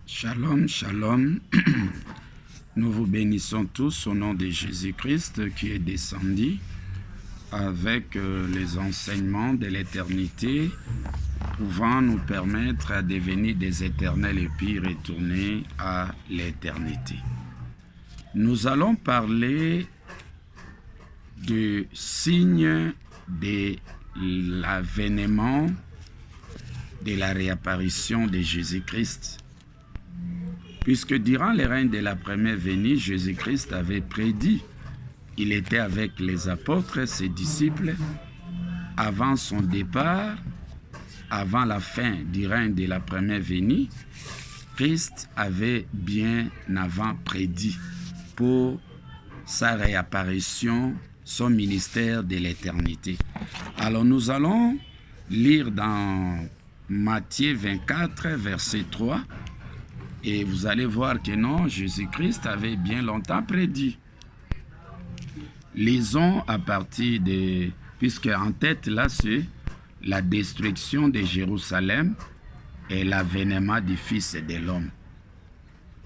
Shalom, shalom. Nous vous bénissons tous au nom de Jésus-Christ qui est descendu avec les enseignements de l'éternité pouvant nous permettre à devenir des éternels et puis retourner à l'éternité. Nous allons parler du signe de l'avènement de la réapparition de Jésus-Christ. Puisque durant les règnes de la première venue, Jésus-Christ avait prédit, il était avec les apôtres, ses disciples, avant son départ, avant la fin du règne de la première venue, Christ avait bien avant prédit pour sa réapparition, son ministère de l'éternité. Alors nous allons lire dans Matthieu 24, verset 3, et vous allez voir que non, Jésus-Christ avait bien longtemps prédit. Lisons à partir de... Puisque en tête, là, c'est la destruction de Jérusalem et l'avènement du Fils de l'homme.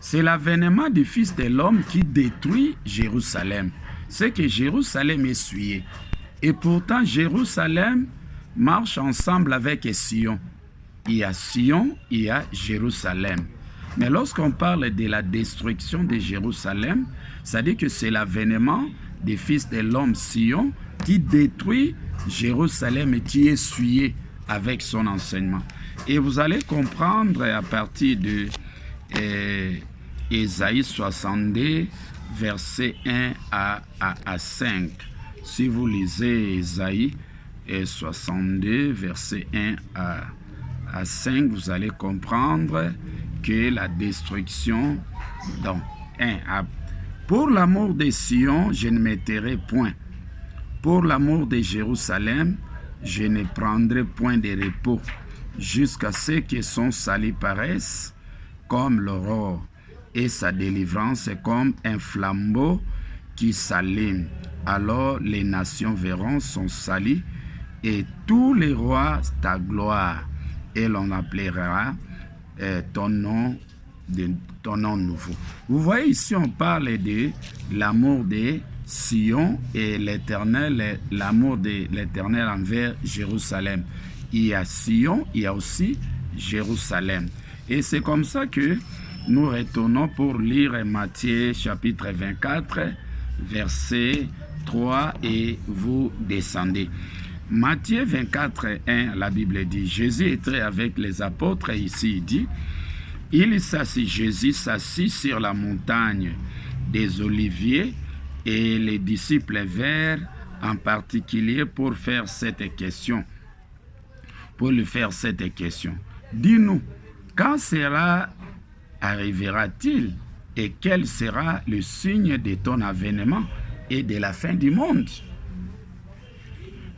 C'est l'avènement du Fils de l'homme qui détruit Jérusalem. C'est que Jérusalem est souillée. Et pourtant, Jérusalem marche ensemble avec Sion. Il y a Sion, il y a Jérusalem. Mais lorsqu'on parle de la destruction de Jérusalem, ça dit que c'est l'avènement des fils de l'homme Sion qui détruit Jérusalem et qui est souillé avec son enseignement. Et vous allez comprendre à partir de Ésaïe 62, versets 1 à 5. Si vous lisez Ésaïe 62, versets 1 à 5, vous allez comprendre que la destruction, donc, pour l'amour de Sion, je ne m'étairai point. Pour l'amour de Jérusalem, je ne prendrai point de repos, jusqu'à ce que son salut paraisse comme l'aurore, et sa délivrance comme un flambeau qui s'allume. Alors les nations verront son salut, et tous les rois ta gloire, et l'on appellera ton nom nouveau. Vous voyez ici, on parle de l'amour de Sion et l'éternel, l'amour de l'éternel envers Jérusalem. Il y a Sion, il y a aussi Jérusalem. Et c'est comme ça que nous retournons pour lire Matthieu chapitre 24, verset 3, et vous descendez. Matthieu 24, 1, la Bible dit, Jésus était avec les apôtres, et ici il dit, Jésus s'assit sur la montagne des Oliviers, et les disciples vinrent en particulier pour faire cette question. Pour lui faire cette question. Dis-nous, quand arrivera-t-il et quel sera le signe de ton avènement et de la fin du monde?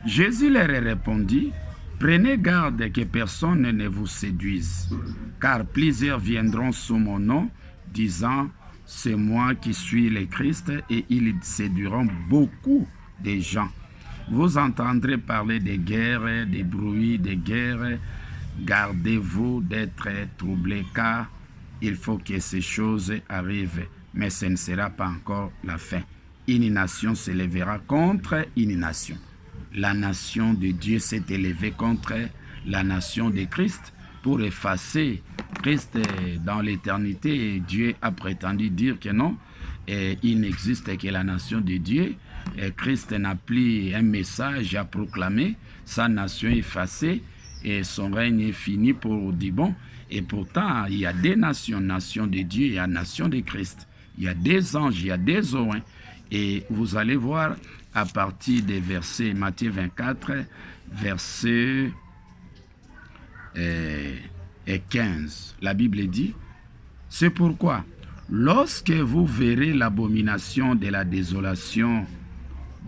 Jésus leur répondit, prenez garde que personne ne vous séduise, car plusieurs viendront sous mon nom, disant, c'est moi qui suis le Christ, et ils séduiront beaucoup de gens. Vous entendrez parler de guerres, des bruits de guerres. Gardez-vous d'être troublés, car il faut que ces choses arrivent, mais ce ne sera pas encore la fin. Une nation se lèvera contre une nation. La nation de Dieu s'est élevée contre la nation de Christ pour effacer Christ dans l'éternité. Et Dieu a prétendu dire que non, il n'existe que la nation de Dieu. Et Christ n'a plus un message à proclamer, sa nation est effacée et son règne est fini pour dire bon. Et pourtant, il y a des nations, nation de Dieu, il y a nation de Christ. Il y a des anges, il y a des oins. Et vous allez voir à partir des versets, Matthieu 24, verset 15. La Bible dit, c'est pourquoi, lorsque vous verrez l'abomination de la désolation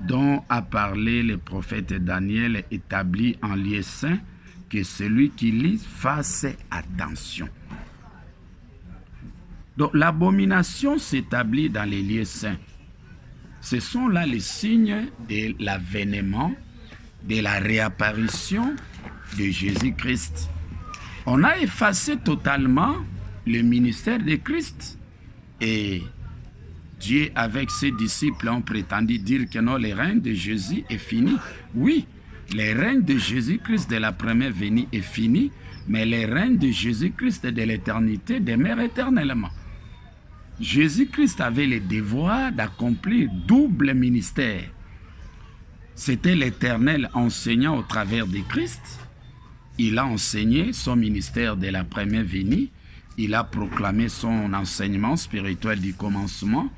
dont a parlé le prophète Daniel établi en lieu saint, que celui qui lit fasse attention. Donc l'abomination s'établit dans les lieux saints. Ce sont là les signes de l'avènement, de la réapparition de Jésus-Christ. On a effacé totalement le ministère de Christ. Et Dieu, avec ses disciples, ont prétendu dire que non, le règne de Jésus est fini. Oui, le règne de Jésus-Christ de la première venue est fini, mais le règne de Jésus-Christ de l'éternité demeure éternellement. Jésus-Christ avait le devoir d'accomplir double ministère. C'était l'Éternel enseignant au travers de Christ. Il a enseigné son ministère de la première venue. Il a proclamé son enseignement spirituel du commencement.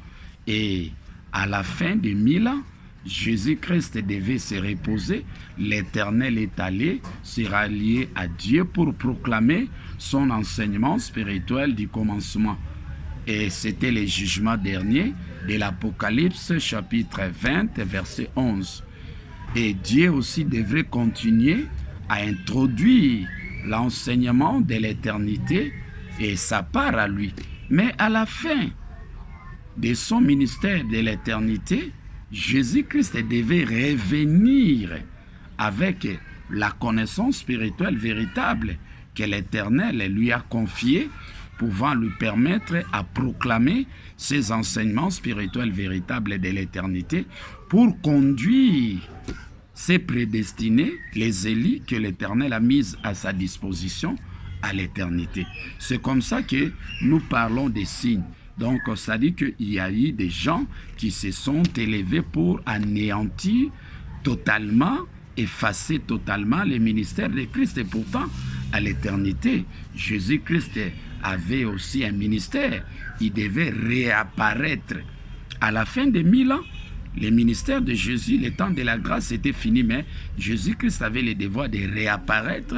Et à la fin de 1000 ans, Jésus-Christ devait se reposer. L'Éternel est allé se rallier à Dieu pour proclamer son enseignement spirituel du commencement. Et c'était le jugement dernier de l'Apocalypse chapitre 20, verset 11. Et Dieu aussi devrait continuer à introduire l'enseignement de l'éternité et sa part à lui. Mais à la fin de son ministère de l'éternité, Jésus-Christ devait revenir avec la connaissance spirituelle véritable que l'Éternel lui a confiée, pouvant lui permettre à proclamer ses enseignements spirituels véritables de l'éternité pour conduire ses prédestinés, les élus que l'Éternel a mis à sa disposition à l'éternité. C'est comme ça que nous parlons des signes. Donc, ça dit qu'il y a eu des gens qui se sont élevés pour anéantir totalement, effacer totalement le ministère de Christ. Et pourtant, à l'éternité, Jésus-Christ avait aussi un ministère. Il devait réapparaître. À la fin des 1000 ans, le ministère de Jésus, le temps de la grâce était fini, mais Jésus-Christ avait le devoir de réapparaître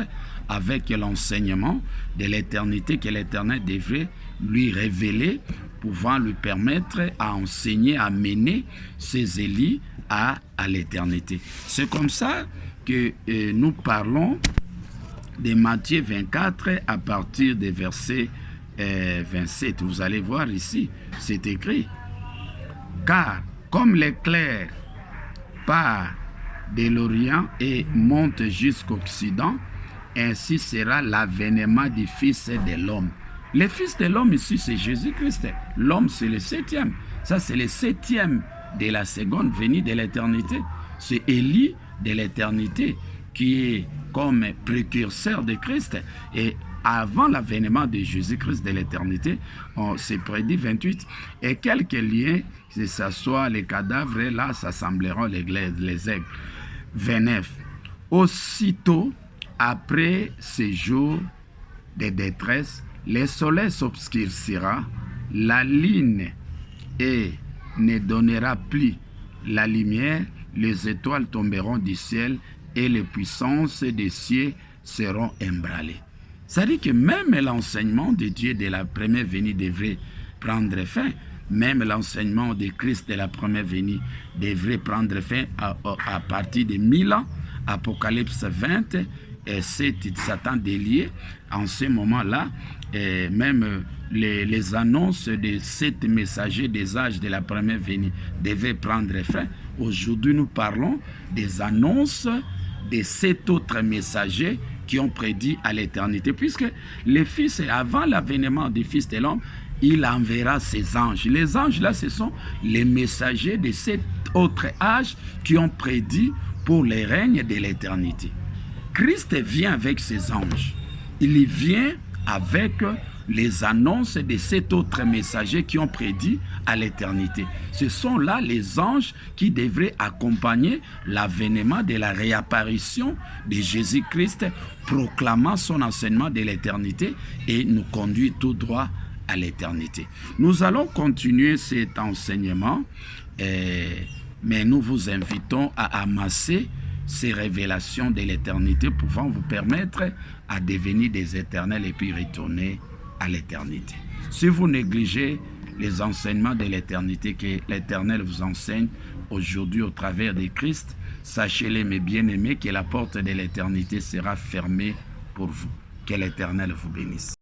avec l'enseignement de l'éternité que l'Éternel devait lui révéler, pouvant lui permettre à enseigner, à mener ses élus à l'éternité. C'est comme ça que nous parlons de Matthieu 24 à partir des versets 27. Vous allez voir ici, c'est écrit. Car comme l'éclair part de l'Orient et monte jusqu'au-Occident, ainsi sera l'avènement du Fils de l'homme. Le Fils de l'homme ici, c'est Jésus-Christ. L'homme, c'est le 7e. Ça, c'est le 7e de la seconde venue de l'éternité. C'est Élie de l'éternité qui est comme précurseur de Christ. Et avant l'avènement de Jésus-Christ de l'éternité, c'est prédit 28. Et quelques liens, que ce soit les cadavres, et là s'assembleront les aigles. 29. Aussitôt, après ces jours de détresse, le soleil s'obscurcira, la lune et ne donnera plus la lumière, les étoiles tomberont du ciel et les puissances des cieux seront ébranlées. Ça dit que même l'enseignement de Dieu de la première venue devrait prendre fin. Même l'enseignement de Christ de la première venue devrait prendre fin à partir de 1000 ans. Apocalypse 20, et Satan délié. En ce moment-là, même les annonces de 7 messagers des âges de la première venue devaient prendre fin. Aujourd'hui, nous parlons des annonces de 7 autres messagers qui ont prédit à l'éternité. Puisque le Fils, avant l'avènement du Fils de l'homme, il enverra ses anges. Les anges, là, ce sont les messagers de 7 autres âges qui ont prédit pour le règne de l'éternité. Christ vient avec ses anges. Il vient avec les annonces de 7 autres messagers qui ont prédit à l'éternité. Ce sont là les anges qui devraient accompagner l'avènement de la réapparition de Jésus-Christ, proclamant son enseignement de l'éternité et nous conduire tout droit à l'éternité. Nous allons continuer cet enseignement, mais nous vous invitons à amasser ces révélations de l'éternité pouvant vous permettre à devenir des éternels et puis retourner à l'éternité. Si vous négligez les enseignements de l'éternité que l'Éternel vous enseigne aujourd'hui au travers de Christ, sachez-les, mes bien-aimés, que la porte de l'éternité sera fermée pour vous. Que l'Éternel vous bénisse.